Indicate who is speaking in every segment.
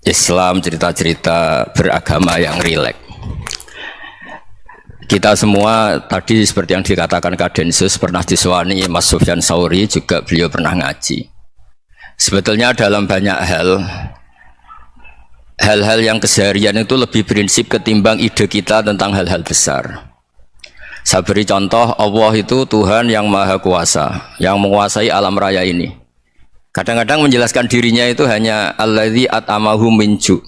Speaker 1: Islam, cerita-cerita beragama yang rileks. Kita semua tadi seperti yang dikatakan Kak Densus pernah diswani Mas Sufyan Sauri, juga beliau pernah ngaji. Sebetulnya dalam banyak hal-hal yang keseharian itu lebih prinsip ketimbang ide kita tentang hal-hal besar. Saya beri contoh, Allah itu Tuhan yang maha kuasa, yang menguasai alam raya ini. Kadang-kadang menjelaskan dirinya itu hanya alladzi at'amahum min ju'.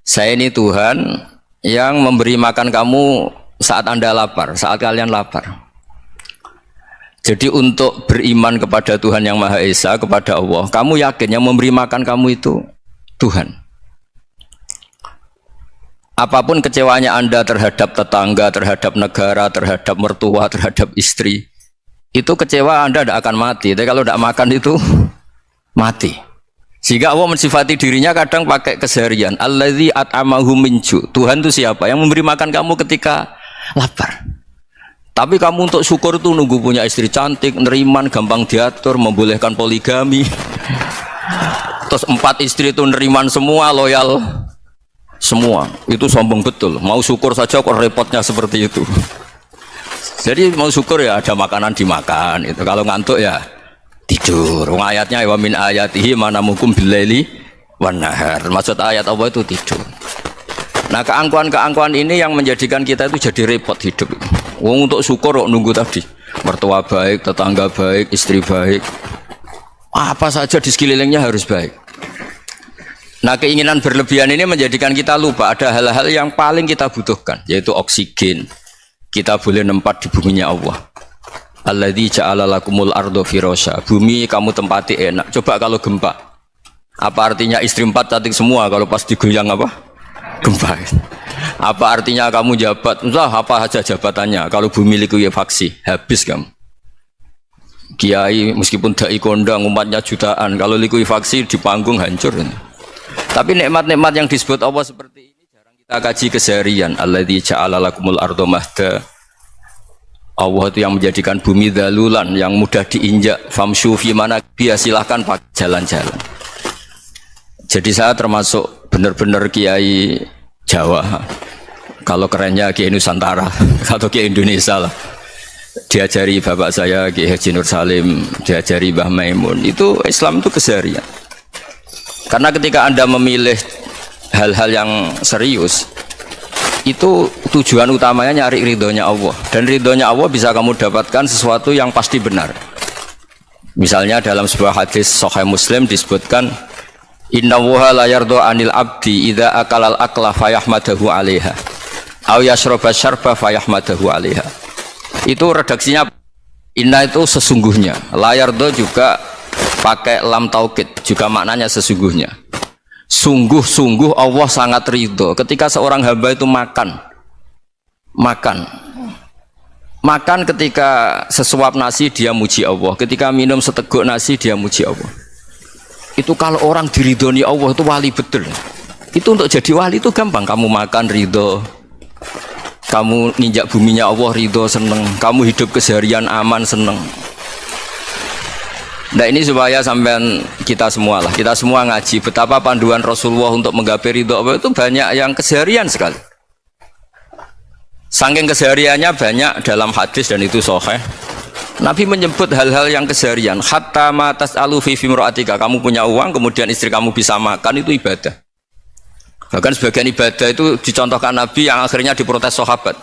Speaker 1: Saya ini Tuhan yang memberi makan kamu saat Anda lapar, saat kalian lapar. Jadi untuk beriman kepada Tuhan yang Maha Esa, kepada Allah, kamu yakin yang memberi makan kamu itu Tuhan. Apapun kecewanya Anda terhadap tetangga, terhadap negara, terhadap mertua, terhadap istri, itu kecewa Anda tidak akan mati. Tapi kalau tidak makan itu mati. Sehingga Allah mensifati dirinya kadang pakai keseharian. Alladzi at'amahum min ju'. Tuhan itu siapa? Yang memberi makan kamu ketika lapar. Tapi kamu untuk syukur itu nunggu punya istri cantik, neriman, gampang diatur, membolehkan poligami. Terus 4 istri itu neriman semua, loyal semua. Itu sombong betul. Mau syukur saja kok repotnya seperti itu. Jadi mau syukur ya ada makanan dimakan. Itu kalau ngantuk ya tidur. Ayatnya wa min ayatihi manamukum billaili wan nahar. Maksud ayat Allah itu tidur. Nah, keangkuhan-keangkuhan ini yang menjadikan kita itu jadi repot hidup. Wong untuk syukur kok nunggu tadi. Mertua baik, tetangga baik, istri baik. Apa saja di sekelilingnya harus baik. Nah, keinginan berlebihan ini menjadikan kita lupa ada hal-hal yang paling kita butuhkan, yaitu oksigen. Kita boleh nempat di buminya Allah. Alladzi ja'ala lakumul ardo firasya. Bumi kamu tempati enak. Coba kalau gempa. Apa artinya istri 4 cantik semua kalau pas digoyang apa? Gempa. Apa artinya kamu jabat? Entah apa saja jabatannya. Kalau bumi likuifaksi, habis kamu. Kiai meskipun dai kondang umatnya jutaan, kalau likuifaksi di panggung hancur. Tapi nikmat-nikmat yang disebut Allah seperti ini jarang kita kaji keseharian. Alladzi ja'ala lakumul ardo mahda. Allah itu yang menjadikan bumi dalulan, yang mudah diinjak. Famshu fi mana biya, silahkan pakai jalan-jalan. Jadi saya termasuk benar-benar kiai Jawa. Kalau kerennya kiai Nusantara atau kiai Indonesia lah. Diajari bapak saya Kiai Haji Nur Salim, diajari Mbah Maimun. Itu Islam itu keseharian. Karena ketika Anda memilih hal-hal yang serius, itu tujuan utamanya nyari ridhonya Allah, dan ridhonya Allah bisa kamu dapatkan sesuatu yang pasti benar. Misalnya dalam sebuah hadis Sahih Muslim disebutkan, innallaha la yardha 'anil 'abdi idza akalal akla fayahmadahu 'alaiha aw yashraba syarba fayahmadahu 'alaiha. Itu redaksinya inna itu sesungguhnya, la yardha juga pakai lam taukid, juga maknanya sesungguhnya. Sungguh-sungguh Allah sangat ridho ketika seorang hamba itu makan ketika sesuap nasi dia muji Allah, ketika minum seteguk nasi dia muji Allah. Itu kalau orang diridhoni Allah itu wali betul. Itu untuk jadi wali itu gampang. Kamu makan ridho, kamu ninjak buminya Allah ridho, seneng, kamu hidup keseharian aman, seneng. Nah, ini supaya sampean kita semua ngaji betapa panduan Rasulullah untuk menggapai ridho Allah itu banyak yang keseharian sekali. Saking kesehariannya banyak dalam hadis dan itu sahih. Nabi menyebut hal-hal yang keseharian. Hatta ma tas'alu fi fimra'atika. Kamu punya uang kemudian istri kamu bisa makan, itu ibadah. Bahkan sebagian ibadah itu dicontohkan Nabi yang akhirnya diprotes sahabat.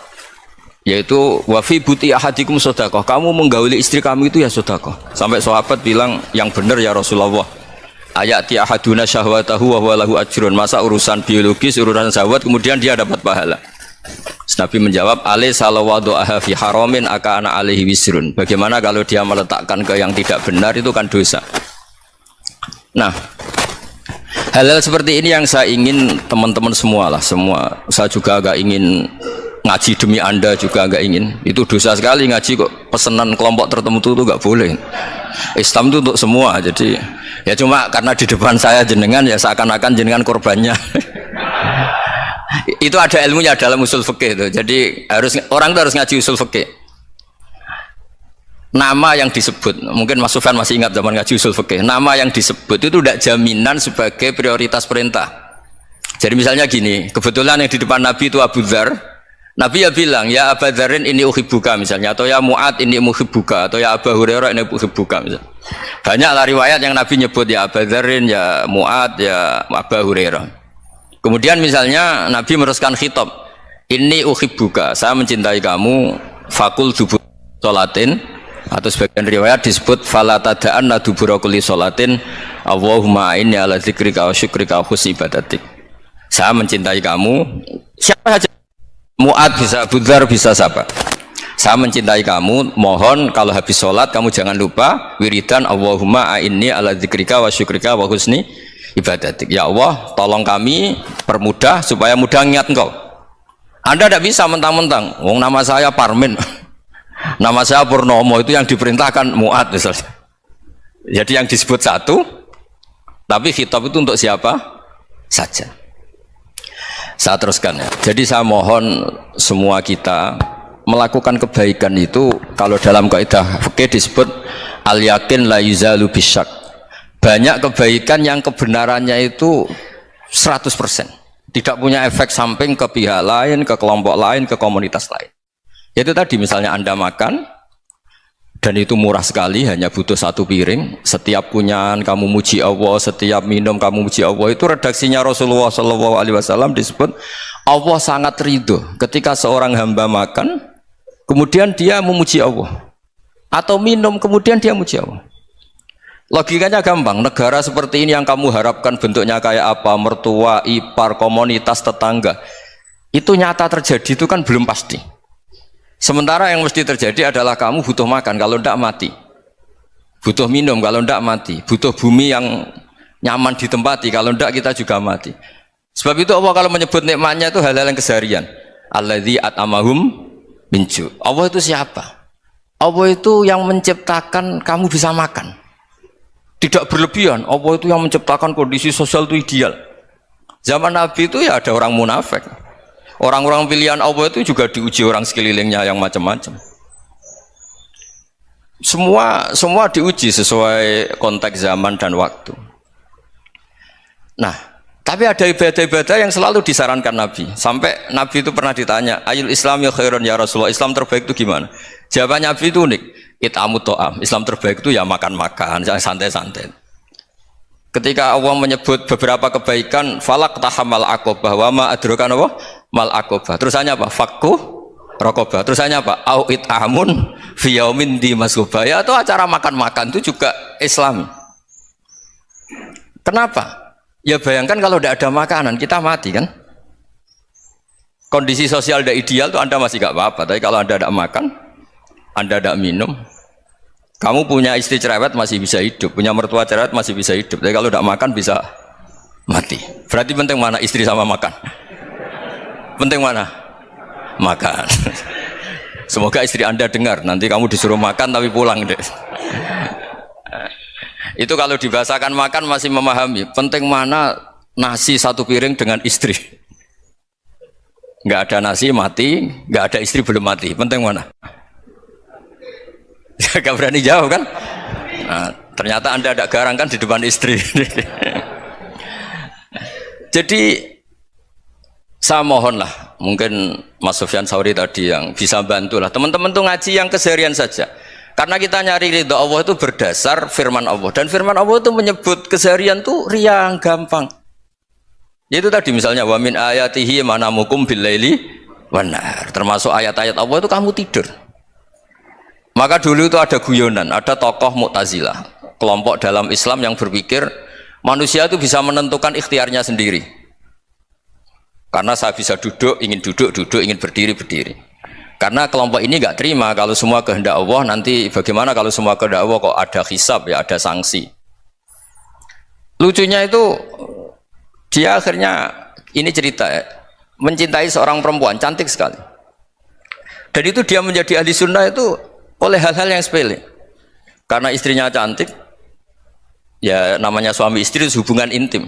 Speaker 1: Yaitu wafi buti ahadikum sodakoh, kamu menggauli istri kamu itu ya sodakoh. Sampai sahabat bilang yang benar ya Rasulullah, ayati ahaduna syahwatahu wa huwa lahu ajrun. Masa urusan biologis, urusan syahwat kemudian dia dapat pahala. Nabi menjawab, alai salawadu'aha fi haramin akana alaihi wisrun. Bagaimana kalau dia meletakkan ke yang tidak benar, itu kan dosa. Nah, hal-hal seperti ini yang saya ingin teman-teman semua lah, semua. Saya juga agak ingin ngaji demi Anda, juga agak ingin. Itu dosa sekali ngaji kok pesanan kelompok tertentu itu gak boleh. Islam itu untuk semua. Jadi ya cuma karena di depan saya jenengan ya seakan-akan jenengan korbannya. Itu ada ilmunya dalam usul fikih itu. Jadi orang itu harus ngaji usul fikih. Nama yang disebut, mungkin Mas Sufyan masih ingat zaman ngaji usul fikih. Nama yang disebut itu tidak jaminan sebagai prioritas perintah. Jadi misalnya gini, kebetulan yang di depan Nabi itu Abu Dzar. Nabi ya bilang, ya Abu Dzarin ini uhibbuka misalnya, atau ya Mu'ad ini uhibbuka, atau ya Abu Hurairah ini uhibbuka misalnya. Banyaklah riwayat yang Nabi nyebut ya Abu Dzarin, ya Mu'ad, ya Abu Hurairah. Kemudian misalnya Nabi meneruskan khitab, ini uhibbuka, saya mencintai kamu, fakul dubur sholatin, atau sebagian riwayat disebut fala tada'anna dubura kulli sholatin, Allahumma inni ala dzikrika wa syukrika wa husni ibadatik. Saya mencintai kamu, siapa saja, Mu'ad bisa, Abu Dzar bisa, siapa? Saya mencintai kamu, mohon kalau habis sholat kamu jangan lupa wiridan Allahumma a'inni ala dzikrika wa syukrika wa husni ibadatik. Ya Allah, tolong kami permudah supaya mudah ingat engkau. Anda tidak bisa mentang-mentang, wong nama saya Parmin, nama saya Purnomo, itu yang diperintahkan Mu'ad misalnya. Jadi yang disebut satu, tapi khitab itu untuk siapa saja. Saya teruskan ya. Jadi saya mohon semua kita melakukan kebaikan itu, kalau dalam kaidah fikih disebut al yakin la yuzalu bisyak. Banyak kebaikan yang kebenarannya itu 100%. Tidak punya efek samping ke pihak lain, ke kelompok lain, ke komunitas lain. Itu tadi misalnya Anda makan dan itu murah sekali, hanya butuh satu piring. Setiap kunyahan kamu muji Allah, setiap minum kamu muji Allah. Itu redaksinya Rasulullah SAW disebut Allah sangat ridho ketika seorang hamba makan, kemudian dia memuji Allah, atau minum kemudian dia muji Allah. Logikanya gampang. Negara seperti ini yang kamu harapkan bentuknya kayak apa, mertua, ipar, komunitas, tetangga, itu nyata terjadi itu kan belum pasti. Sementara yang mesti terjadi adalah kamu butuh makan, kalau tidak mati. Butuh minum, kalau tidak mati. Butuh bumi yang nyaman ditempati, kalau tidak kita juga mati. Sebab itu Allah kalau menyebut nikmatnya itu hal-hal yang keseharian. Alladzi at'amahum min ju'. Allah itu siapa? Allah itu yang menciptakan kamu bisa makan. Tidak berlebihan. Allah itu yang menciptakan kondisi sosial itu ideal. Zaman Nabi itu ya ada orang munafik. Orang-orang pilihan Allah itu juga diuji orang sekelilingnya yang macam-macam. Semua diuji sesuai konteks zaman dan waktu. Nah, tapi ada ibadah-ibadah yang selalu disarankan Nabi. Sampai Nabi itu pernah ditanya, ayul Islam ya khairan ya Rasulullah, Islam terbaik itu gimana? Jawabannya Nabi itu unik. It'amut to'am. Islam terbaik itu ya makan-makan, jangan santai-santai. Ketika Allah menyebut beberapa kebaikan, falak tahamal aqobah, wa ma adrokan apa? Mal aqobah. Terusannya apa? Fakku rokobah. Terusannya apa? Au it'amun fi yaumin di masubah. Ya, atau acara makan-makan itu juga Islam. Kenapa? Ya bayangkan kalau tidak ada makanan, kita mati kan? Kondisi sosial tidak ideal tuh Anda masih gak apa-apa. Tapi kalau Anda tidak makan, Anda tidak minum, kamu punya istri cerewet masih bisa hidup, punya mertua cerewet masih bisa hidup. Tapi kalau tidak makan bisa mati. Berarti penting mana istri sama makan? Penting mana? Makan. Semoga istri Anda dengar. Nanti kamu disuruh makan tapi pulang deh. Itu kalau dibahasakan makan masih memahami. Penting mana nasi satu piring dengan istri. Nggak ada nasi mati, nggak ada istri belum mati. Penting mana? Gak berani jawab kan? Nah, ternyata Anda ada garang kan di depan istri. Jadi saya mohonlah, mungkin Mas Sufyan Sauri tadi yang bisa bantulah teman-teman tuh ngaji yang keseharian saja. Karena kita nyari ridha Allah itu berdasar firman Allah, dan firman Allah itu menyebut keseharian tuh riang gampang. Itu tadi misalnya wa min ayatihi manamukum billaili wan nahar. Termasuk ayat-ayat Allah itu kamu tidur. Maka dulu itu ada guyonan, ada tokoh Mu'tazilah, kelompok dalam Islam yang berpikir manusia itu bisa menentukan ikhtiarnya sendiri. Karena saya bisa duduk, ingin berdiri, berdiri. Karena kelompok ini nggak terima kalau semua kehendak Allah, nanti bagaimana kalau semua kehendak Allah kok ada hisab, ya ada sanksi. Lucunya itu dia akhirnya, ini cerita ya, mencintai seorang perempuan cantik sekali. Dan itu dia menjadi ahli sunnah itu oleh hal-hal yang sepele. Karena istrinya cantik, ya namanya suami istri itu hubungan intim.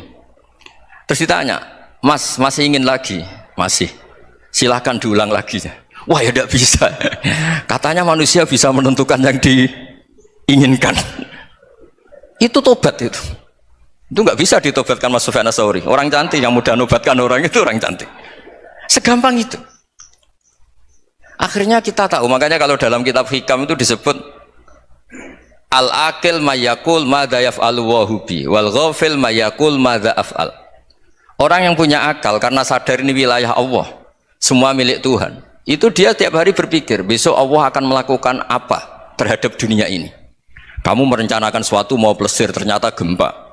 Speaker 1: Terus ditanya, Mas, masih ingin lagi? Masih. Silahkan diulang lagi. Wah ya tidak bisa. Katanya manusia bisa menentukan yang diinginkan. Itu tobat itu. Itu nggak bisa ditobatkan Mas Sufyan Ats-Tsauri. Orang cantik yang mudah nobatkan orang itu orang cantik. Segampang itu. Akhirnya kita tahu, makanya kalau dalam kitab Hikam itu disebut al-akil mayakul madza yaf'alu wa hubi wal ghafil mayakul madza af'al. Orang yang punya akal karena sadar ini wilayah Allah, semua milik Tuhan. Itu dia tiap hari berpikir, besok Allah akan melakukan apa terhadap dunia ini. Kamu merencanakan suatu mau plesir ternyata gempa.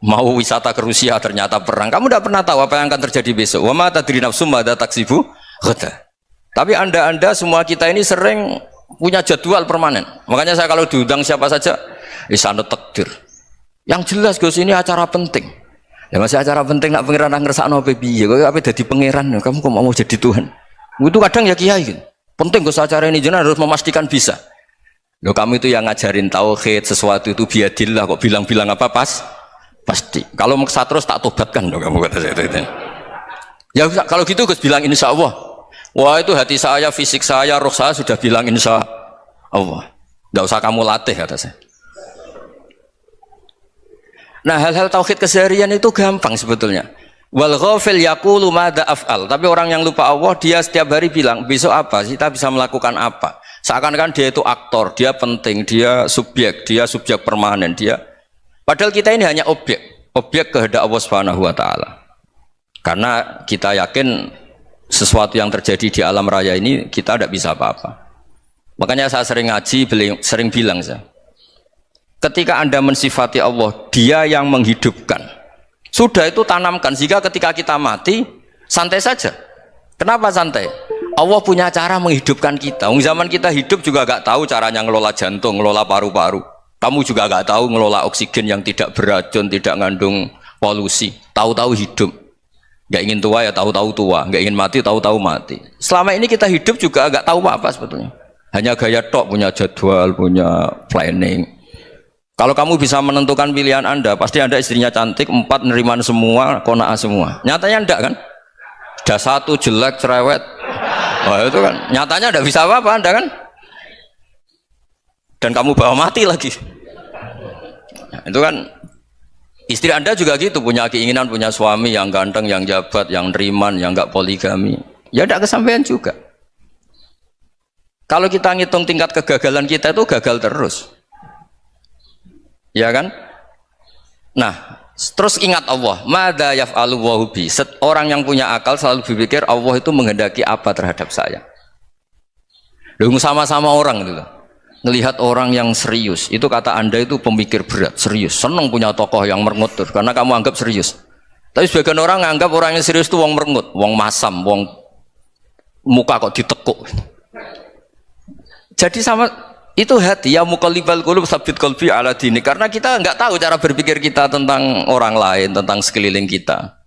Speaker 1: Mau wisata ke Rusia ternyata perang. Kamu tidak pernah tahu apa yang akan terjadi besok. Wa ma tadri nafsum madza taksibu ghadan. Tapi anda semua kita ini sering punya jadwal permanen. Makanya saya kalau diundang siapa saja, sanad takdir. Yang jelas Gus ini acara penting. Ya masih acara penting nak pangeran ngersakno apa piye? Kok ape dadi pangeran? Kamu kok mau jadi Tuhan? Itu kadang ya kiai gitu. Penting Gus acara ini jenengan harus memastikan bisa. Loh kamu itu yang ngajarin tauhid, sesuatu itu biadillah kok bilang-bilang apa pasti. Kalau maksa terus tak tobatkan loh kamu kata saya itu. Ya kalau gitu Gus bilang insya Allah. Wah itu hati saya, fisik saya, roh saya sudah bilang insya Allah. Tidak usah kamu latih kata saya. Nah hal-hal tauhid keseharian itu gampang sebetulnya. Wal ghafil yaqulu madza af'al. Tapi orang yang lupa Allah dia setiap hari bilang besok apa? Kita bisa melakukan apa? Seakan-akan dia itu aktor, dia penting, dia subjek permanen, dia. Padahal kita ini hanya objek kehendak Allah Subhanahu wa taala. Karena kita yakin sesuatu yang terjadi di alam raya ini kita tidak bisa apa-apa. Makanya saya sering ngaji, sering bilang saya. Ketika Anda mensifati Allah, Dia yang menghidupkan. Sudah itu tanamkan sehingga ketika kita mati santai saja. Kenapa santai? Allah punya cara menghidupkan kita. Zaman kita hidup juga gak tahu caranya ngelola jantung, ngelola paru-paru. Kamu juga gak tahu ngelola oksigen yang tidak beracun, tidak ngandung polusi. Tahu-tahu hidup. Gak ingin tua ya tahu-tahu tua, gak ingin mati tahu-tahu mati. Selama ini kita hidup juga gak tahu apa sebetulnya. Hanya gaya tok, punya jadwal, punya planning. Kalau kamu bisa menentukan pilihan Anda, pasti Anda istrinya cantik, 4 neriman semua, kona'ah semua. Nyatanya enggak kan? Ada 1 jelek, cerewet. Oh itu kan, nyatanya enggak bisa apa-apa Anda kan? Dan kamu bawa mati lagi. Nah, itu kan, istri Anda juga gitu, punya keinginan, punya suami yang ganteng, yang jabat, yang neriman, yang enggak poligami. Ya enggak kesampaian juga. Kalau kita ngitung tingkat kegagalan kita itu gagal terus. Ya kan? Nah, terus ingat Allah, madza yaf'alu wa bi. Orang yang punya akal selalu berpikir Allah itu menghendaki apa terhadap saya. Loh, sama-sama orang gitu loh. Ngelihat orang yang serius, itu kata Anda itu pemikir berat, serius. Senang punya tokoh yang merengut karena kamu anggap serius. Tapi sebagian orang anggap orang yang serius itu wong merengut, wong masam, wong muka kok ditekuk. Jadi sama itu hati ya muqallibal qulub tsabbit qalbi ala dini, karena kita nggak tahu cara berpikir kita tentang orang lain, tentang sekeliling kita.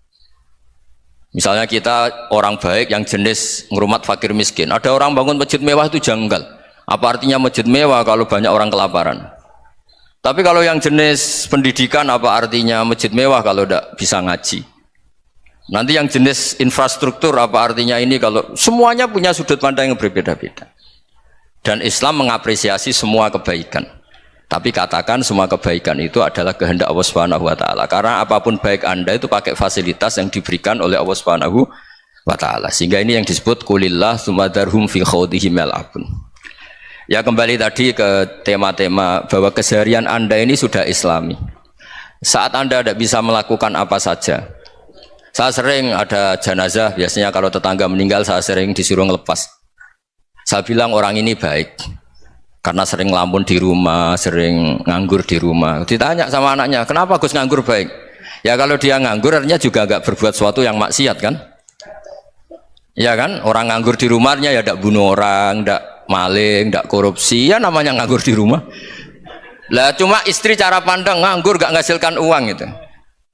Speaker 1: Misalnya kita orang baik yang jenis ngurmat fakir miskin, ada orang bangun masjid mewah itu janggal. Apa artinya masjid mewah kalau banyak orang kelaparan? Tapi kalau yang jenis pendidikan, apa artinya masjid mewah kalau tidak bisa ngaji? Nanti yang jenis infrastruktur, apa artinya ini kalau semuanya punya sudut pandang yang berbeda-beda. Dan Islam mengapresiasi semua kebaikan. Tapi katakan semua kebaikan itu adalah kehendak Allah Subhanahu wa taala. Karena apapun baik Anda itu pakai fasilitas yang diberikan oleh Allah Subhanahu wa taala. Sehingga ini yang disebut qulillah tsumadarhum fi khawdihim yal'abun. Ya kembali tadi ke tema-tema bahwa keseharian Anda ini sudah Islami. Saat Anda tidak bisa melakukan apa saja. Saya sering ada jenazah, biasanya kalau tetangga meninggal saya sering disuruh ngelepas. Saya bilang orang ini baik karena sering ngelamun di rumah, sering nganggur di rumah. Ditanya sama anaknya, kenapa Gus nganggur baik? Ya kalau dia nganggur artinya juga agak berbuat sesuatu yang maksiat kan? Ya kan, orang nganggur di rumahnya ya tidak bunuh orang, tidak maling, tidak korupsi, ya namanya nganggur di rumah. Lah cuma istri cara pandang nganggur gak menghasilkan uang gitu,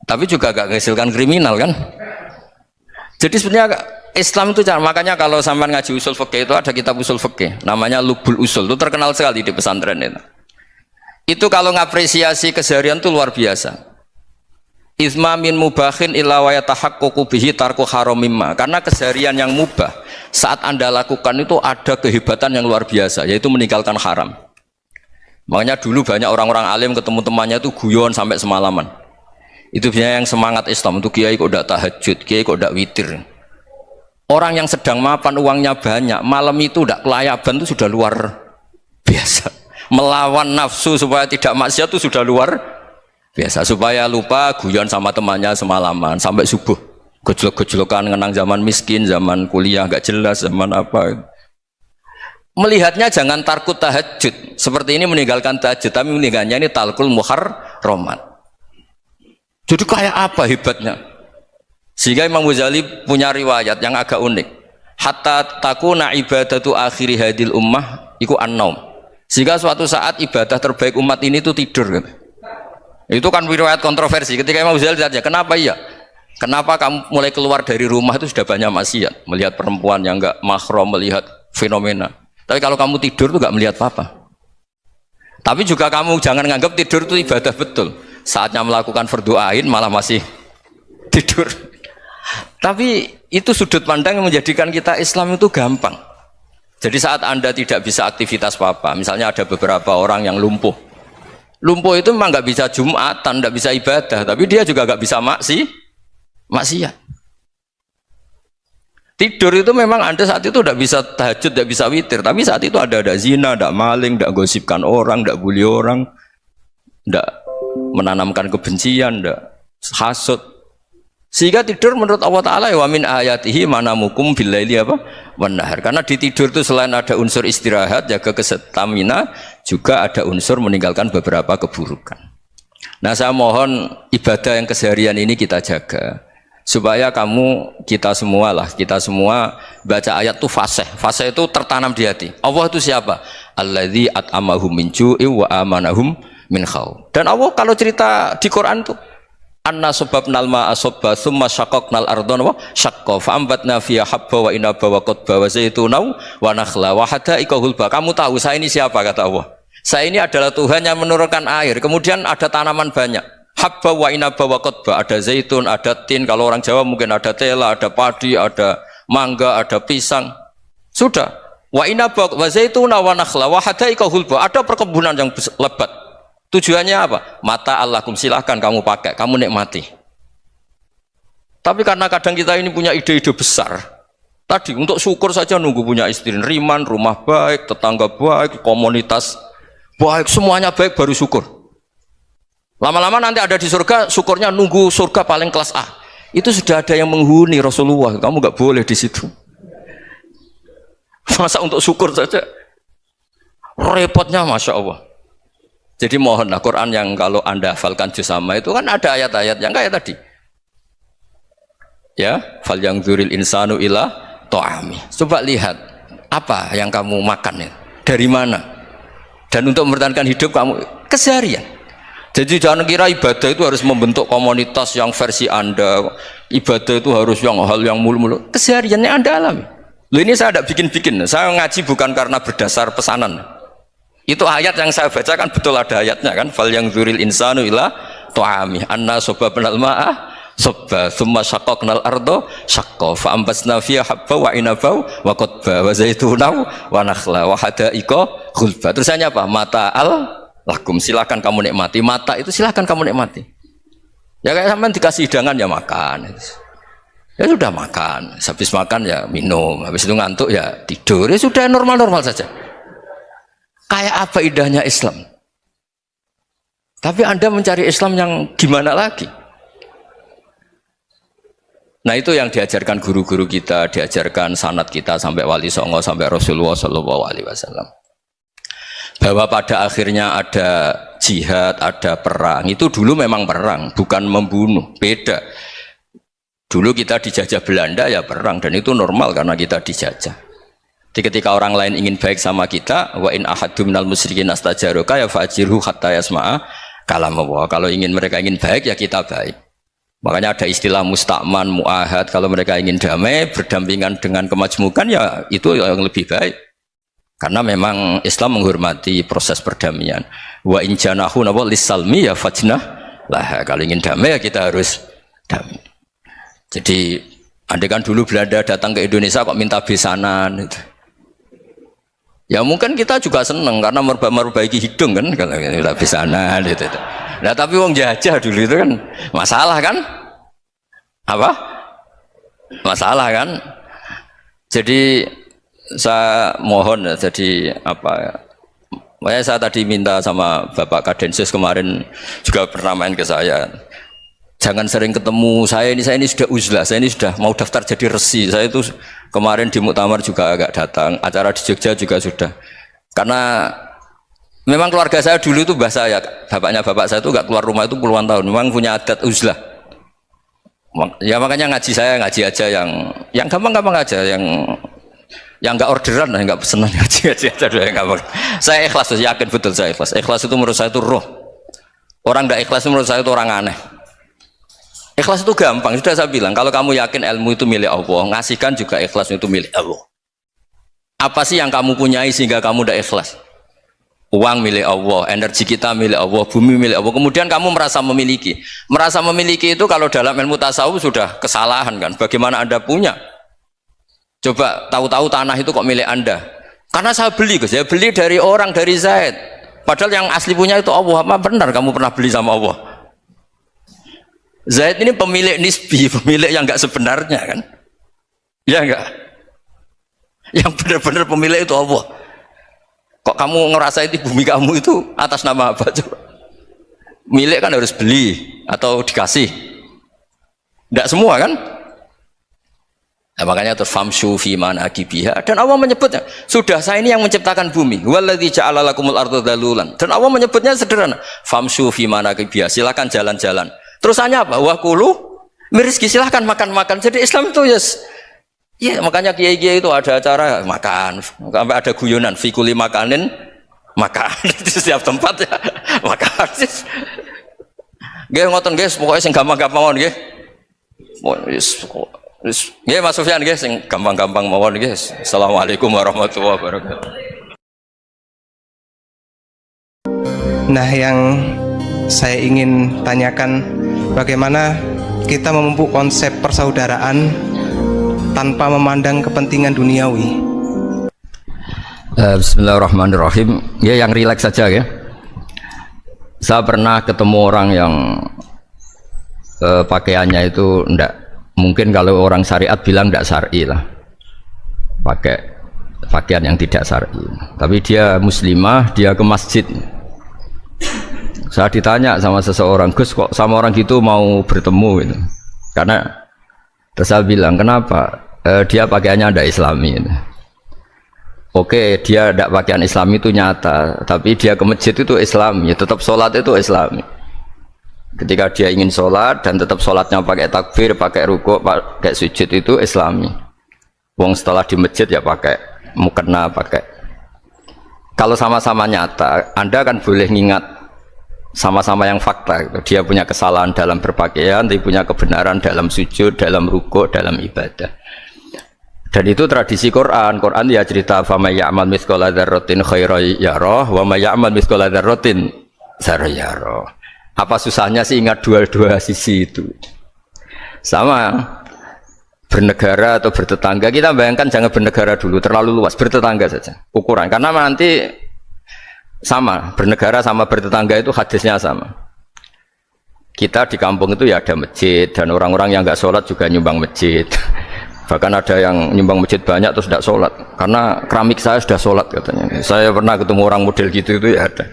Speaker 1: tapi juga gak menghasilkan kriminal kan? Jadi sebenarnya Islam itu cara, makanya kalau sampai ngaji usul fikih itu ada kitab usul fikih namanya Lubul Usul, itu terkenal sekali di pesantren itu. Itu kalau ngapresiasi keseharian itu luar biasa. Izma min mubahin illa wa yatahaqqaqu bihi tarku haramimma. Karena keseharian yang mubah saat Anda lakukan itu ada kehebatan yang luar biasa, yaitu meninggalkan haram. Makanya dulu banyak orang-orang alim ketemu temannya itu guyon sampai semalaman. Itu biasanya yang semangat Islam itu kiai kok tidak tahajud, kiai kok tidak witir. Orang yang sedang mapan uangnya banyak, malam itu tidak kelayaban itu sudah luar biasa. Melawan nafsu supaya tidak maksiat itu sudah luar biasa. Supaya lupa guyon sama temannya semalaman sampai subuh. Gejlok-gejlokan ngenang zaman miskin, zaman kuliah nggak jelas, zaman apa. Melihatnya jangan tarkut tahajud. Seperti ini meninggalkan tahajud, tapi meninggalnya ini talkul muharramat. Jadi kayak apa hebatnya? Sehingga Imam Ghazali punya riwayat yang agak unik. Hatta takuna ibadatu akhiri hadil ummah iku an-naum. Sehingga suatu saat ibadah terbaik umat ini itu tidur. Itu kan riwayat kontroversi. Ketika Imam Ghazali ditanya, kenapa iya? Kenapa kamu mulai keluar dari rumah itu sudah banyak maksiat? Melihat perempuan yang enggak mahram, melihat fenomena. Tapi kalau kamu tidur itu enggak melihat apa-apa. Tapi juga kamu jangan nganggap tidur itu ibadah betul. Saatnya melakukan fardu ain malah masih tidur. Tapi itu sudut pandang yang menjadikan kita Islam itu gampang. Jadi saat Anda tidak bisa aktivitas apa-apa, misalnya ada beberapa orang yang lumpuh. Lumpuh itu memang nggak bisa Jumatan, nggak bisa ibadah, tapi dia juga nggak bisa maksiat. Tidur itu memang Anda saat itu tidak bisa tahajud, tidak bisa witir, tapi saat itu ada zina, ada maling, tidak gosipkan orang, tidak bully orang, tidak menanamkan kebencian, tidak hasud. Sehingga tidur menurut Allah Ta'ala wa min ayatihi manamukum billaili apa? Wan-nahar. Karena di tidur itu selain ada unsur istirahat, jaga kestamina, juga ada unsur meninggalkan beberapa keburukan. Nah, saya mohon ibadah yang keseharian ini kita jaga. Supaya kita semua baca ayat itu fasih. Fasih itu tertanam di hati. Allah itu siapa? Alladzi at'amahum min ju'i wa amanahum min khauf. Dan Allah kalau cerita di Quran itu anna sababnal ma'a sabba thumma syaqaqnal ardha wa syaqqa fa ambatna fiha habba wa inaba wa qadba wa zaituna wa nakhla wa hada'iqa hulba. Kamu tahu saya ini siapa, kata Allah. Saya ini adalah Tuhan yang menurunkan air, kemudian ada tanaman banyak. Habba wa inaba wa qadba, ada zaitun, ada tin, kalau orang Jawa mungkin ada tela, ada padi, ada mangga, ada pisang. Sudah. Wa inaba wa zaituna wa nakhla wa hada'iqa hulba. Ada perkebunan yang lebat. Tujuannya apa? Mata Allahkum, silahkan kamu pakai, kamu nikmati. Tapi karena kadang kita ini punya ide-ide besar. Tadi untuk syukur saja nunggu punya istri, riman, rumah baik, tetangga baik, komunitas baik, semuanya baik baru syukur. Lama-lama nanti ada di surga, syukurnya nunggu surga paling kelas A. Itu sudah ada yang menghuni Rasulullah, kamu nggak boleh di situ. Masa untuk syukur saja? Repotnya Masya Allah. Jadi mohonlah Quran yang kalau Anda hafalkan juz sama itu kan ada ayat-ayat yang kayak tadi. Ya, fal yang dzuril insanu ila ta'ami. Coba lihat apa yang kamu makan ya, dari mana? Dan untuk mempertahankan hidup kamu keseharian. Jadi jangan kira ibadah itu harus membentuk komunitas yang versi Anda. Ibadah itu harus yang hal yang mulu-mulu. Kesehariannya Anda alami. Loh, ini saya tidak bikin-bikin. Saya ngaji bukan karena berdasar pesanan. Itu ayat yang saya baca kan betul ada ayatnya kan. Fal yang dzuril insanu ila ta'ami anna sababnal ma'a sabba thumma syaqaqnal arda syaqqa fa ambasna fiha habba wa inaba wa qadba wa zaituna wa nakhla wa hada'iqa ghulba. Terusannya apa? Mata'al lakum, silakan kamu nikmati. Mata itu silakan kamu nikmati. Ya kayak sampean dikasih hidangan ya makan. Ya sudah makan, habis makan ya minum, habis itu ngantuk ya tidur. Ya sudah normal-normal saja. Kayak apa indahnya Islam. Tapi Anda mencari Islam yang gimana lagi? Nah itu yang diajarkan guru-guru kita, diajarkan sanad kita sampai Wali Songo, sampai Rasulullah SAW. Bahwa pada akhirnya ada jihad, ada perang. Itu dulu memang perang, bukan membunuh. Beda. Dulu kita dijajah Belanda ya perang, dan itu normal karena kita dijajah. Jadi ketika orang lain ingin baik sama kita, wa in ahadum minal musyrikin astajaroka ya fa'jirhu hatta yasma'a kalam Allah. Kalau mereka ingin baik ya kita baik. Makanya ada istilah mustakman, mu'ahad. Kalau mereka ingin damai, berdampingan dengan kemajmukan ya itu yang lebih baik. Karena memang Islam menghormati proses perdamaian. Wa in janahu nawa lisalmi ya fajnah lah. Kalau ingin damai ya kita harus damai. Jadi andai kan dulu Belanda datang ke Indonesia kok minta besanan itu. Ya mungkin kita juga seneng karena memperbaiki hidung kan kalau kita bisa gitu. Nah tapi wong jajah dulu itu kan masalah kan? Apa? Masalah kan? Jadi saya mohon ya, jadi apa ya? Makanya saya tadi minta sama Bapak Kadensus kemarin juga pernah main ke saya. Jangan sering ketemu saya ini sudah uzlah, saya ini sudah mau daftar jadi resi. Saya itu kemarin di muktamar juga agak datang, acara di Jogja juga sudah. Karena memang keluarga saya dulu itu bahasa ya, bapaknya bapak saya itu nggak keluar rumah itu puluhan tahun. Memang punya adat uzlah. Ya makanya ngaji saya ngaji aja yang gampang-gampang aja, yang nggak orderan, yang nggak pesenan ngaji aja dulu yang gampang. Saya ikhlas, yakin betul saya ikhlas. Ikhlas itu menurut saya itu roh. Orang nggak ikhlas itu menurut saya itu orang aneh. Ikhlas itu gampang, sudah saya bilang. Kalau kamu yakin ilmu itu milik Allah, ngasihkan juga ikhlas itu milik Allah. Apa sih yang kamu punyai sehingga kamu tidak ikhlas? Uang milik Allah, energi kita milik Allah, bumi milik Allah. Kemudian kamu merasa memiliki. Merasa memiliki itu kalau dalam ilmu tasawuf sudah kesalahan kan? Bagaimana Anda punya? Coba tahu-tahu tanah itu kok milik Anda? Karena saya beli, Gus. Saya beli dari orang, dari Zaid. Padahal yang asli punya itu Allah. Apa benar kamu pernah beli sama Allah? Zaid ini pemilik nisbi, pemilik yang enggak sebenarnya kan? Ya enggak? Yang benar-benar pemilik itu Allah. Kok kamu ngerasa itu bumi kamu itu atas nama apa coba? Milik kan harus beli atau dikasih. Enggak semua kan? Nah, makanya terus famshu fi manakibiha, dan Allah menyebutnya, sudah saya ini yang menciptakan bumi. Waladzi ja'ala lakumul arda dalulan. Dan Allah menyebutnya sederhana, famshu fi manakibiha, silakan jalan-jalan. Terusannya apa? Wa kulu mirizki, silahkan makan-makan. Jadi Islam itu yes. Ya makanya kiai-kiai itu ada acara makan, sampai ada guyonan fikuli makanin makan di setiap tempat ya makan. Nggih ngoten guys, pokoknya sing gampang-gampang mawon nggih. Nggih Mas Sufyan nggih sing gampang-gampang mawon nggih. Assalamualaikum warahmatullahi wabarakatuh.
Speaker 2: Nah, yang saya ingin tanyakan, bagaimana kita memupuk konsep persaudaraan tanpa memandang kepentingan duniawi?
Speaker 1: Bismillahirrahmanirrahim. Ya yang rileks saja ya. Saya pernah ketemu orang yang pakaiannya itu enggak, mungkin kalau orang syariat bilang enggak syar'i lah, pakai pakaian yang tidak syar'i. Tapi dia muslimah, dia ke masjid. Saya ditanya sama seseorang, Gus kok sama orang gitu mau bertemu gitu. Karena terus saya bilang, kenapa? Dia pakaiannya ada Islami gitu. Oke, dia tidak pakaian Islami itu nyata, tapi dia ke masjid itu Islami, tetap sholat itu Islami. Ketika dia ingin sholat dan tetap sholatnya pakai takbir, pakai rukuk, pakai sujud itu Islami. Wong setelah di masjid ya pakai mukena, pakai. Kalau sama-sama nyata, Anda kan boleh ngingat sama-sama yang fakta gitu. Dia punya kesalahan dalam berpakaian, tapi punya kebenaran dalam sujud, dalam rukuk, dalam ibadah. Dan itu tradisi Quran. Quran ya cerita fama ya'mal mithqala dzarratin khairan yarah wa may ya'mal mithqala dzarratin syarran yarah. Apa susahnya sih ingat dua-dua sisi itu? Sama bernegara atau bertetangga, kita bayangkan jangan bernegara dulu, terlalu luas, bertetangga saja ukuran. Karena nanti sama, bernegara sama bertetangga itu hadisnya sama. Kita di kampung itu ya ada masjid, dan orang-orang yang nggak sholat juga nyumbang masjid. Bahkan ada yang nyumbang masjid banyak terus tidak sholat, karena keramik saya sudah sholat katanya. Saya pernah ketemu orang model gitu itu ya ada.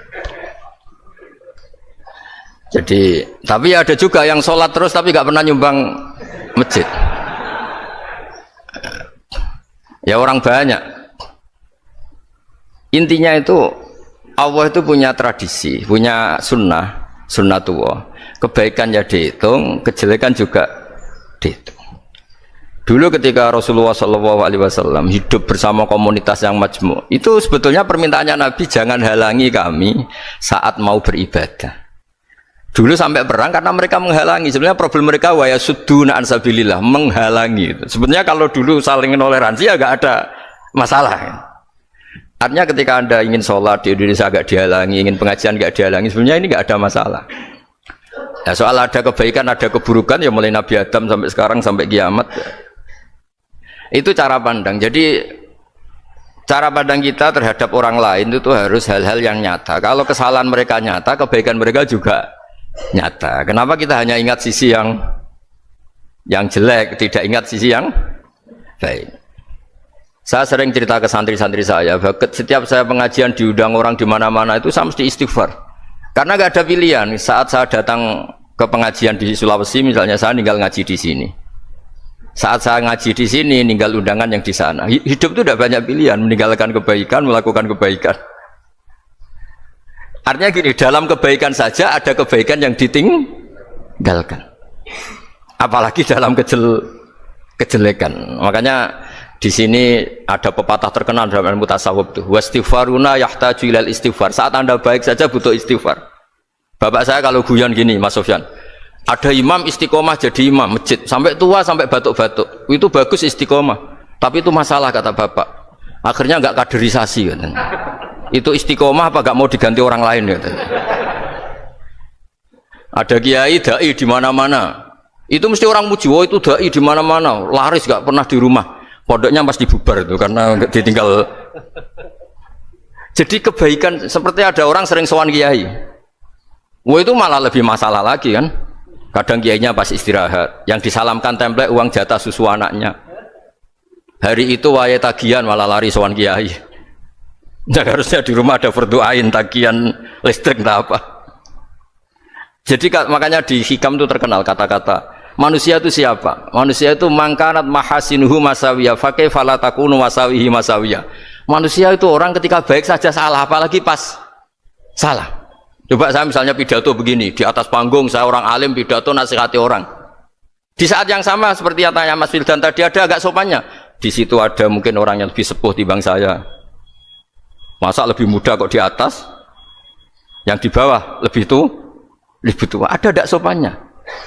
Speaker 1: Jadi, tapi ada juga yang sholat terus tapi nggak pernah nyumbang masjid. Ya orang banyak. Intinya itu Allah itu punya tradisi, punya sunnatullah. Kebaikan ya dihitung, kejelekan juga dihitung. Dulu ketika Rasulullah SAW hidup bersama komunitas yang majmu', itu sebetulnya permintaannya Nabi, jangan halangi kami saat mau beribadah. Dulu sampai perang karena mereka menghalangi. Sebenarnya problem mereka wa yasudduna an sabilillah, menghalangi. Sebetulnya kalau dulu saling toleransi ya nggak ada masalah. Artinya ketika Anda ingin sholat di Indonesia agak dihalangi, ingin pengajian nggak dihalangi, sebenarnya ini nggak ada masalah. Ya, soal ada kebaikan, ada keburukan ya mulai Nabi Adam sampai sekarang sampai kiamat. Itu cara pandang. Jadi Cara pandang kita terhadap orang lain itu harus hal-hal yang nyata. Kalau kesalahan mereka nyata, kebaikan mereka juga nyata. Kenapa kita hanya ingat sisi yang jelek, tidak ingat sisi yang baik? Saya sering cerita ke santri-santri saya, setiap saya pengajian diundang orang di mana-mana itu saya mesti istighfar. Karena nggak ada pilihan. Saat saya datang ke pengajian di Sulawesi, misalnya saya tinggal ngaji di sini. Saat saya ngaji di sini, ninggal undangan yang di sana. Hidup itu tidak banyak pilihan, meninggalkan kebaikan, melakukan kebaikan. Artinya gini, dalam kebaikan saja ada kebaikan yang ditinggalkan. Apalagi dalam kejelekan. Makanya di sini ada pepatah terkenal dalam ilmu tasawuf itu. Wastighfaruna yahtaju ilal istighfar. Saat Anda baik saja butuh istighfar. Bapak saya kalau guyon gini, Mas Sofyan. Ada imam istiqomah jadi imam masjid sampai tua sampai batuk-batuk itu bagus istiqomah, tapi itu masalah kata bapak, akhirnya nggak kaderisasi katanya. Itu istiqomah apa nggak mau diganti orang lain katanya. Ada kiai dai di mana-mana itu mesti orang muji, oh itu dai di mana-mana laris nggak pernah di rumah, pondoknya pasti bubar itu karena ditinggal. Jadi kebaikan seperti ada orang sering sowan kiai, wah itu malah lebih masalah lagi kan. Kadang kiainya pas istirahat, yang disalamkan template uang jatah susu anaknya. Hari itu waya tagihan malah lari sowan kiai. Nah, harusnya di rumah ada berdoain tagihan listrik entah apa. Jadi makanya di hikam itu terkenal kata-kata manusia itu siapa? Manusia itu mangkanat mahasinuhu masawiyah fakih falatakunu masawihi masawiyah. Manusia itu orang ketika baik saja salah, apalagi pas salah. Coba saya misalnya pidato begini, di atas panggung saya orang alim pidato nasihati orang. Di saat yang sama seperti yang tanya Mas Wildan tadi, ada agak sopannya. Di situ ada mungkin orang yang lebih sepuh timbang saya. Masa lebih muda kok di atas? Yang di bawah lebih tua. Ada agak sopannya.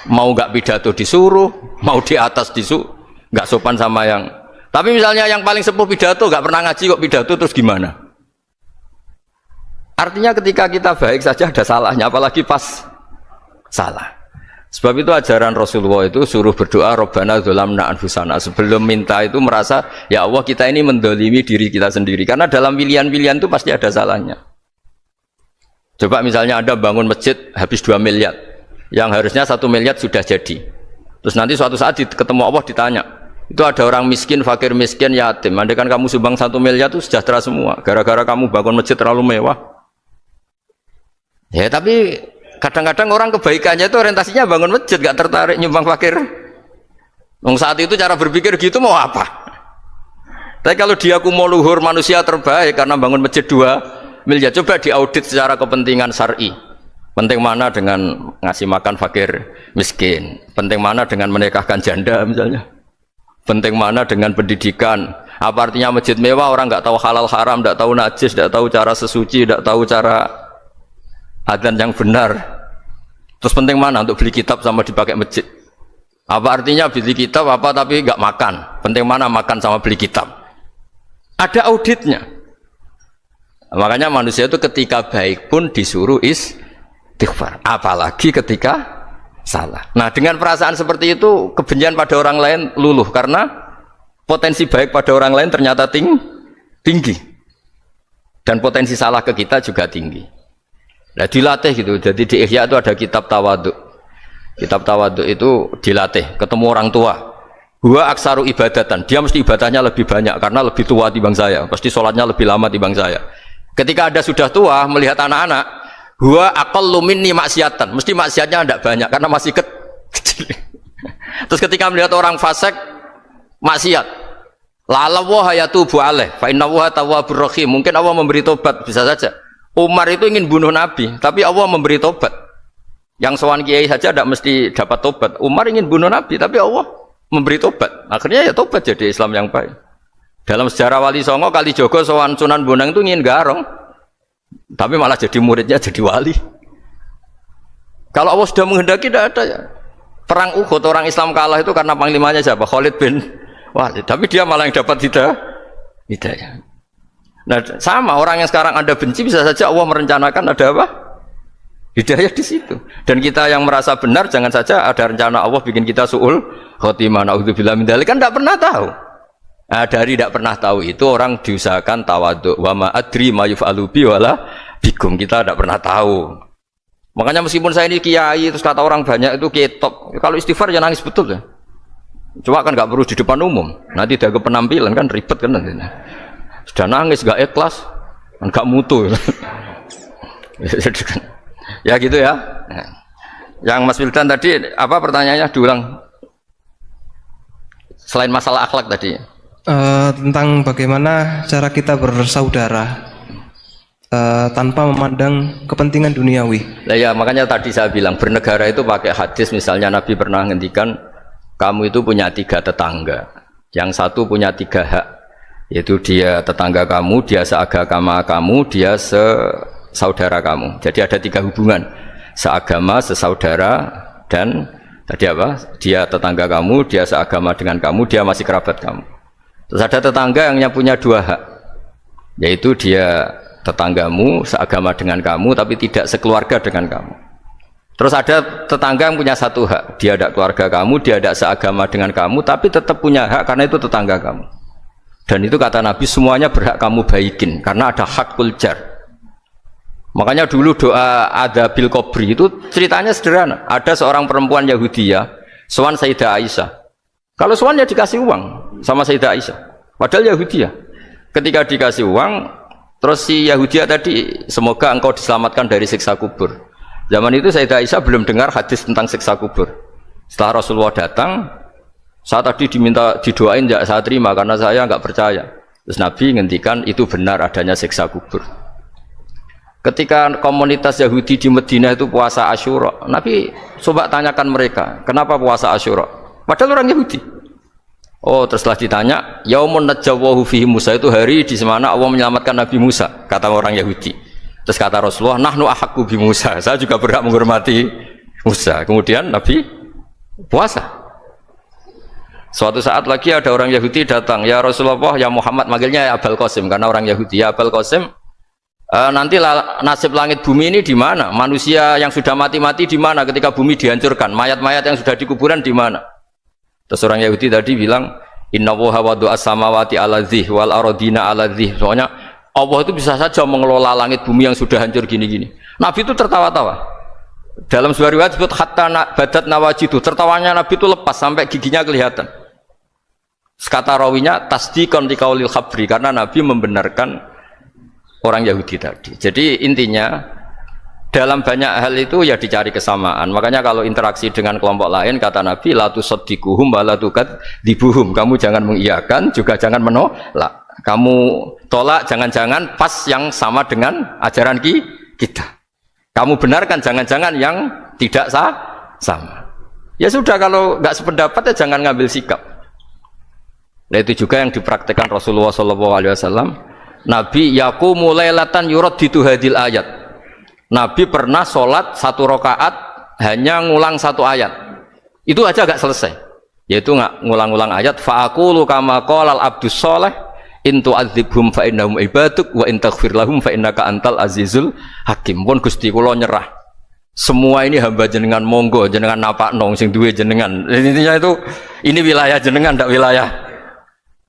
Speaker 1: Mau nggak pidato disuruh, mau di atas disuruh, nggak sopan sama yang. Tapi misalnya yang paling sepuh pidato nggak pernah ngaji kok pidato terus gimana? Artinya ketika kita baik saja ada salahnya, apalagi pas salah. Sebab itu ajaran Rasulullah itu suruh berdoa Rabbana dzolamna anfusana. Sebelum minta itu merasa, ya Allah kita ini mendolimi diri kita sendiri. Karena dalam pilihan-pilihan itu pasti ada salahnya. Coba misalnya Anda bangun masjid habis 2 miliar. Yang harusnya 1 miliar sudah jadi. Terus nanti suatu saat ketemu Allah ditanya, itu ada orang miskin, fakir miskin, yatim. Andai kan kamu sumbang 1 miliar itu sejahtera semua. Gara-gara kamu bangun masjid terlalu mewah. Ya tapi kadang-kadang orang kebaikannya itu orientasinya bangun masjid, gak tertarik nyumbang fakir. Saat itu cara berpikir gitu mau apa? Tapi kalau dia kumuluhur manusia terbaik karena bangun masjid 2 miliar, coba diaudit secara kepentingan syar'i. Penting mana dengan ngasih makan fakir miskin? Penting mana dengan menikahkan janda misalnya? Penting mana dengan pendidikan? Apa artinya masjid mewah orang nggak tahu halal haram, nggak tahu najis, nggak tahu cara sesuci, nggak tahu cara adzan yang benar. Terus penting mana untuk beli kitab sama dipakai masjid? Apa artinya beli kitab apa tapi nggak makan? Penting mana makan sama beli kitab? Ada auditnya. Makanya manusia itu ketika baik pun disuruh istighfar, apalagi ketika salah. Nah dengan perasaan seperti itu kebencian pada orang lain luluh karena potensi baik pada orang lain ternyata tinggi dan potensi salah ke kita juga tinggi. Nah dilatih gitu. Jadi di Ihya itu ada kitab tawaduk. Kitab tawaduk itu dilatih. Ketemu orang tua. Huwa aksaru ibadatan. Dia mesti ibadahnya lebih banyak karena lebih tua timbang saya. Pasti sholatnya lebih lama timbang saya. Ketika Anda sudah tua melihat anak-anak, huwa aqallu minni maksiatan. Mesti maksiatnya tidak banyak karena masih kecil. Terus ketika melihat orang fasik maksiat, la wa yatubu alaih fa inna wa tawwabur rahim. Mungkin Allah memberi tobat, bisa saja. Umar itu ingin bunuh Nabi, tapi Allah memberi tobat. Yang sowan kiai saja tidak mesti dapat tobat. Umar ingin bunuh Nabi, tapi Allah memberi tobat. Akhirnya ya tobat jadi Islam yang baik. Dalam sejarah Wali Songo, Kalijogo sowan Sunan Bonang itu ingin garong, tapi malah jadi muridnya jadi wali. Kalau Allah sudah menghendaki tidak ada ya. Perang Uhud orang Islam kalah itu karena panglimanya siapa? Khalid bin Walid. Tapi dia malah yang dapat hidayah. Nah sama orang yang sekarang Anda benci bisa saja Allah merencanakan ada apa? Hidayah di situ. Dan kita yang merasa benar jangan saja ada rencana Allah bikin kita su'ul khotimah. Naudzubillah min dzalik, kan tidak pernah tahu. Nah, dari tidak pernah tahu itu orang diusahakan tawadhu. Wa ma adri ma yuf'alu bi wala bikum. Kita tidak pernah tahu. Makanya meskipun saya ini kiai terus kata orang banyak itu ketok. Kalau istighfar ya nangis betul ya. Cuma kan nggak perlu di depan umum. Nanti ada penampilan kan ribet kan nanti. Sudah nangis nggak ikhlas, nggak mutu. Ya gitu ya. Yang Mas Wildan tadi apa pertanyaannya diulang? Selain masalah akhlak tadi.
Speaker 2: Tentang bagaimana cara kita bersaudara tanpa memandang kepentingan duniawi.
Speaker 1: Nah ya makanya tadi saya bilang bernegara itu pakai hadis, misalnya Nabi pernah ngendikan kamu itu punya 3 tetangga, yang satu punya 3 hak, yaitu dia tetangga kamu, dia seagama kamu, dia sesaudara kamu. Jadi ada 3 hubungan, seagama, sesaudara, dan tadi apa? Dia tetangga kamu, dia seagama dengan kamu, dia masih kerabat kamu. Terus ada tetangga yang punya 2 hak, yaitu dia tetanggamu, seagama dengan kamu, tapi tidak sekeluarga dengan kamu. Terus ada tetangga yang punya 1 hak, dia tidak keluarga kamu, dia tidak seagama dengan kamu, tapi tetap punya hak karena itu tetangga kamu. Dan itu kata Nabi semuanya berhak kamu baikin, karena ada hakul jar. Makanya dulu doa ada bil kubri itu ceritanya sederhana. Ada seorang perempuan Yahudiyah, sowan Sayyidah Aisyah. Kalau sowannya dikasih uang sama Sayyidah Aisyah, padahal Yahudiyah. Ketika dikasih uang, terus si Yahudiyah tadi, semoga engkau diselamatkan dari siksa kubur. Zaman itu Sayyidah Aisyah belum dengar hadis tentang siksa kubur. Setelah Rasulullah datang, saya tadi diminta didoain, tidak saya terima karena saya nggak percaya. Terus Nabi ngendikan itu benar adanya siksa kubur. Ketika komunitas Yahudi di Madinah itu puasa Asyura, Nabi coba tanyakan mereka, kenapa puasa Asyura? Padahal orang Yahudi. Oh, terus setelah ditanya, Yaumun najjawahu fihi Musa, itu hari di mana Allah menyelamatkan Nabi Musa, kata orang Yahudi. Terus kata Rasulullah, nahnu ahaqqu bi Musa, saya juga berhak menghormati Musa. Kemudian Nabi puasa. Suatu saat lagi ada orang Yahudi datang, ya Rasulullah, ya Muhammad, manggilnya ya Abul Qasim karena orang Yahudi. Ya Abul Qasim, nanti nasib langit bumi ini di mana? Manusia yang sudah mati-mati di mana ketika bumi dihancurkan? Mayat-mayat yang sudah di kuburan di mana? Terus orang Yahudi tadi bilang, Inna woha wadu as-samawati ala dzih wal arodina ala dzih. Soalnya Allah itu bisa saja mengelola langit bumi yang sudah hancur gini-gini. Nabi itu tertawa-tawa. Dalam sebuah riwayat disebut hatta badat nawajidu, tertawanya Nabi itu lepas sampai giginya kelihatan. Kata rawinya tasdiqan liqaulil khabri, karena Nabi membenarkan orang Yahudi tadi. Jadi intinya dalam banyak hal itu ya dicari kesamaan. Makanya kalau interaksi dengan kelompok lain kata Nabi la tusaddiquhum wa la tukadzibuhum. Kamu jangan mengiyakan juga jangan menolak. Kamu tolak jangan-jangan pas yang sama dengan ajaran kita. Kamu benarkan jangan-jangan yang tidak sama. Ya sudah, kalau nggak sependapat ya jangan ngambil sikap. Nah itu juga yang dipraktekkan Rasulullah SAW. Nabi yaqumu lailatan yuraddidu hadil ayat. Nabi pernah sholat 1 rakaat hanya ngulang 1 ayat. Itu aja gak selesai. Yaitu ngulang-ulang ayat. Fa'akulu kama qolal abdus sholeh in tu'adzibhum fa innahum ibaduk wa in taghfir lahum fa innaka antal azizul hakim. Pun Gusti kula nyerah. Semua ini hamba jenengan, monggo jenengan napakno sing duwe jenengan. Intinya itu ini wilayah jenengan, ndak wilayah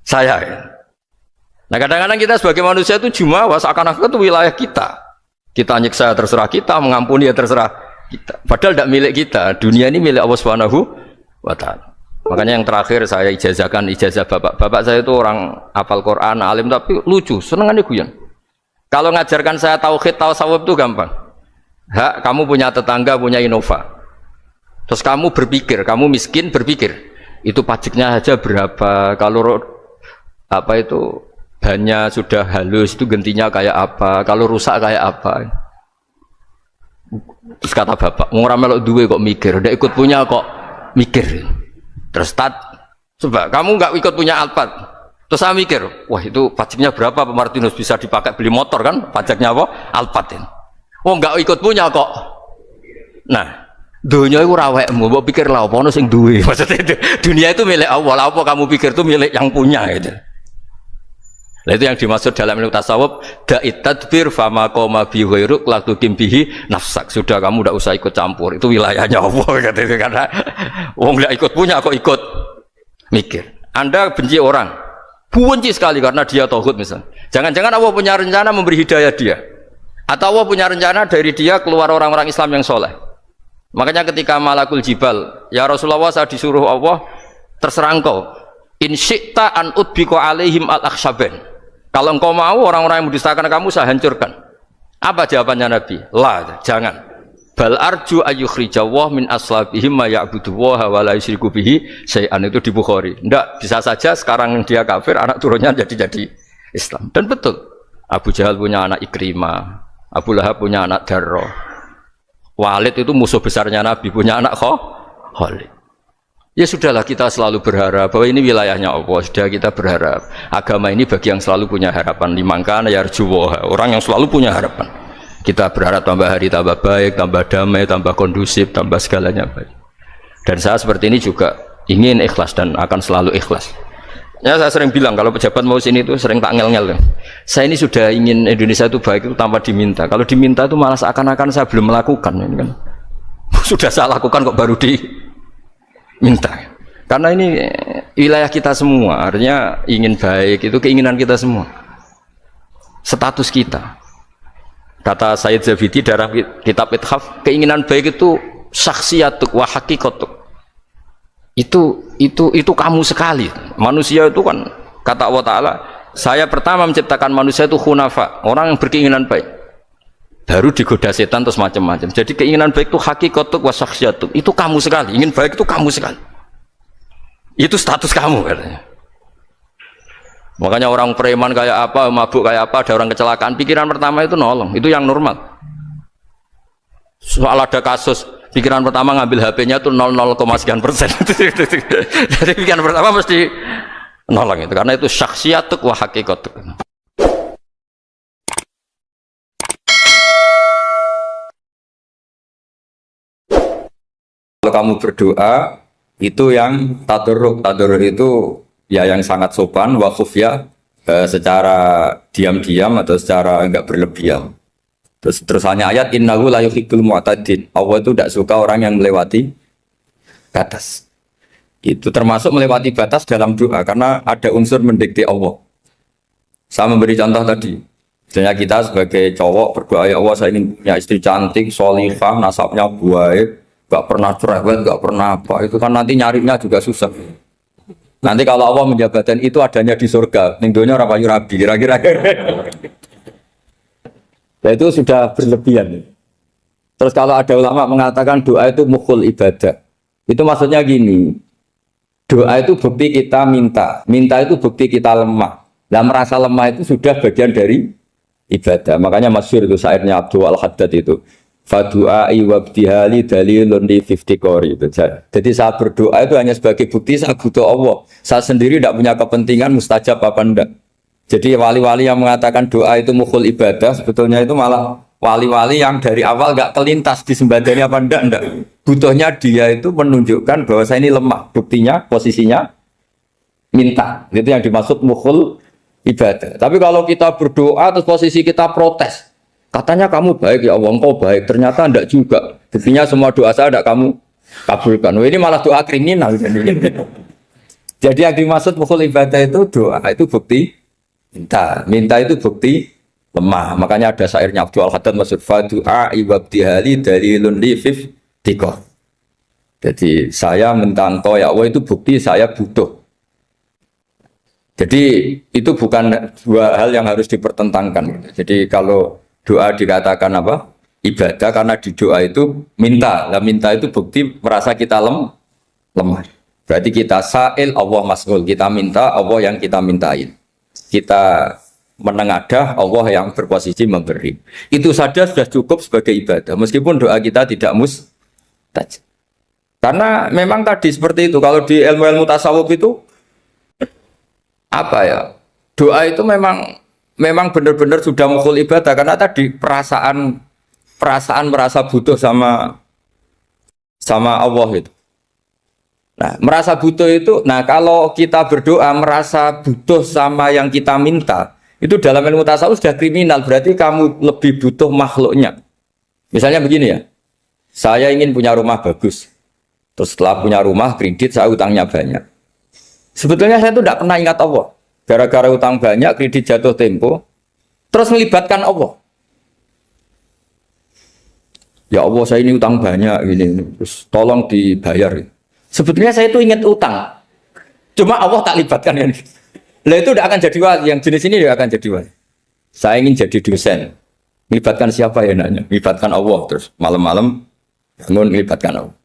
Speaker 1: saya. Nah kadang-kadang kita sebagai manusia itu jumawa seakan-akan itu wilayah kita. Kita nyiksa terserah kita, mengampuni ya terserah kita. Padahal tidak milik kita. Dunia ini milik Allah Subhanahu wa Ta'ala. Makanya yang terakhir saya ijazahkan ijazah bapak. Bapak saya itu orang hafal Quran, alim tapi lucu, senengannya guyon. Kalau ngajarkan saya tauhid, tasawuf itu gampang. Hak kamu punya tetangga, punya Innova. Terus kamu berpikir, kamu miskin berpikir, itu pajaknya saja berapa? Kalau apa itu bannya sudah halus itu gantinya kayak apa, kalau rusak kayak apa. Terus kata bapak, orang melok duwe kok mikir, udah ikut punya kok mikir. Terus coba kamu nggak ikut punya Alphard, terus saya mikir, wah itu pajaknya berapa Pak Martinus, bisa dipakai beli motor kan, pajaknya apa? Alphard ini. Oh nggak ikut punya kok. Nah dunia itu rawekmu, mau pikir lah apa ono sing duwe. Maksudnya dunia itu milik Allah, apa kamu pikir itu milik yang punya gitu. Nah, itu yang dimaksud dalam ilmu tasawuf, da'it tadbir fama qoma bi ghairuk la tuqim bihi nafsak. Sudah kamu tidak usah ikut campur, itu wilayahnya Allah gitu, karena wong enggak ikut punya kok ikut mikir. Anda benci orang, Benci sekali karena dia tauhid misalnya. Jangan-jangan Allah punya rencana memberi hidayah dia. Atau Allah punya rencana dari dia keluar orang-orang Islam yang soleh. Makanya ketika Malakul Jibal, ya Rasulullah saya disuruh Allah, terserah engkau. In syi'ta an udbiko alaihim al-akhshaben. Kalau engkau mau orang-orang yang mendustakan kamu saya hancurkan. Apa jawabannya Nabi? La, jangan. Bal arju ayyukhrijawah min aslabihim ma ya'buduwaha wa la yusyriku bihi syai'an, itu di Bukhari. Enggak, bisa saja sekarang dia kafir, anak turunnya jadi Islam. Dan betul. Abu Jahal punya anak Ikrimah, Abu Lahab punya anak Darro. Walid itu musuh besarnya Nabi, punya anak Khalid. Ya sudahlah, kita selalu berharap bahwa ini wilayahnya Allah. Sudah, kita berharap agama ini bagi yang selalu punya harapan. Limangkan yarjuwa, orang yang selalu punya harapan. Kita berharap tambah hari tambah baik, tambah damai, tambah kondusif, tambah segalanya baik. Dan saya seperti ini juga ingin ikhlas dan akan selalu ikhlas. Ya, saya sering bilang kalau pejabat mau sini itu sering tak ngel-ngel. Saya ini sudah ingin Indonesia itu baik itu tanpa diminta. Kalau diminta itu malah seakan-akan saya belum melakukan, ini kan. Sudah saya lakukan kok baru diminta. Karena ini wilayah kita semua, artinya ingin baik itu keinginan kita semua. Status kita. Kata Sayyid Zabidi dalam kitab Ithaf, keinginan baik itu syakhsiyatuk wa hakikatuk. Itu kamu sekali. Manusia itu kan kata Allah Ta'ala, saya pertama menciptakan manusia itu khunafa, orang yang berkeinginan baik. Baru digoda setan terus macam-macam. Jadi keinginan baik itu hakikatuk wa syakhsiyatuk. Itu kamu sekali. Ingin baik itu kamu sekali. Itu status kamu katanya. Makanya orang preman kayak apa, mabuk kayak apa, ada orang kecelakaan, pikiran pertama itu nolong. Itu yang normal. Soal ada kasus pikiran pertama ngambil HP-nya tuh 0,0%. Jadi pikiran pertama mesti nolong itu, karena itu syakhsiyatuk wa hakikatuk. Kalau kamu berdoa itu yang tadarruk itu ya yang sangat sopan, wa khufya, secara diam-diam atau secara enggak berlebihan. Terus hanya ayat innahu la yuhibbul mu'tadin. Allah itu tidak suka orang yang melewati batas. Itu termasuk melewati batas dalam doa karena ada unsur mendikte Allah. Saya memberi contoh tadi. Misalnya kita sebagai cowok berdoa, ya Allah saya ingin punya istri cantik, sholihah, nasabnya baik, enggak pernah cerewet, enggak pernah apa. Itu kan nanti nyarinya juga susah. Nanti kalau Allah menjabatkan itu adanya di surga, ning donya ora payu rabi, kira-kira. Nah, itu sudah berlebihan. Terus kalau ada ulama mengatakan doa itu mukhul ibadah, itu maksudnya gini, doa itu bukti kita minta itu bukti kita lemah. Nah, merasa lemah itu sudah bagian dari ibadah. Makanya masyhur itu syairnya Abdul Al-Haddad itu, fadu'ai wabtihali dalilun li fiftikori itu. Jadi saya berdoa itu hanya sebagai bukti saya butuh Allah. Saya sendiri tidak punya kepentingan mustajab apa enggak. Jadi wali-wali yang mengatakan doa itu mukhul ibadah, sebetulnya itu malah wali-wali yang dari awal enggak kelintas disembadani apa enggak. Butuhnya dia itu menunjukkan bahwa saya ini lemah. Buktinya posisinya minta. Itu yang dimaksud mukhul ibadah. Tapi kalau kita berdoa terus posisi kita protes. Katanya kamu baik ya Allah, engkau baik. Ternyata enggak juga. Buktinya semua doa saya enggak kamu kabulkan. Ini malah doa kriminal. Jadi yang dimaksud mukhul ibadah itu doa itu bukti minta itu bukti lemah. Makanya ada syairnya Abdul Al-Haddad maksud fadu'a ibabtihali dalilun li fiftikor. Jadi saya minta engkau ya Allah itu bukti saya butuh. Jadi itu bukan dua hal yang harus dipertentangkan. Jadi kalau doa dikatakan apa? Ibadah karena di doa itu minta. Nah, minta itu bukti merasa kita lemah. Berarti kita sa'il Allah mas'ul. Kita minta Allah yang kita mintain. Kita menengadah Allah yang berposisi memberi. Itu saja sudah cukup sebagai ibadah. Meskipun doa kita tidak mustajab. Karena memang tadi seperti itu. Kalau di ilmu-ilmu tasawuf itu apa ya? Doa itu memang benar-benar sudah mukhul ibadah karena tadi perasaan merasa butuh sama Allah itu. Nah, merasa butuh itu, nah kalau kita berdoa merasa butuh sama yang kita minta, itu dalam ilmu tasawuf sudah kriminal, berarti kamu lebih butuh makhluknya. Misalnya begini ya, saya ingin punya rumah bagus, terus setelah punya rumah kredit saya utangnya banyak. Sebetulnya saya itu tidak pernah ingat Allah. gara-gara utang banyak, kredit jatuh tempo, terus melibatkan Allah. Ya Allah, saya ini utang banyak gini, terus tolong dibayar. Sebetulnya saya itu ingat utang, cuma Allah tak libatkan kan. Lah itu tidak akan jadi wali, yang jenis ini tidak akan jadi wali. Saya ingin jadi dosen, melibatkan siapa ya nanya? Melibatkan Allah, terus malam-malam bangun melibatkan Allah.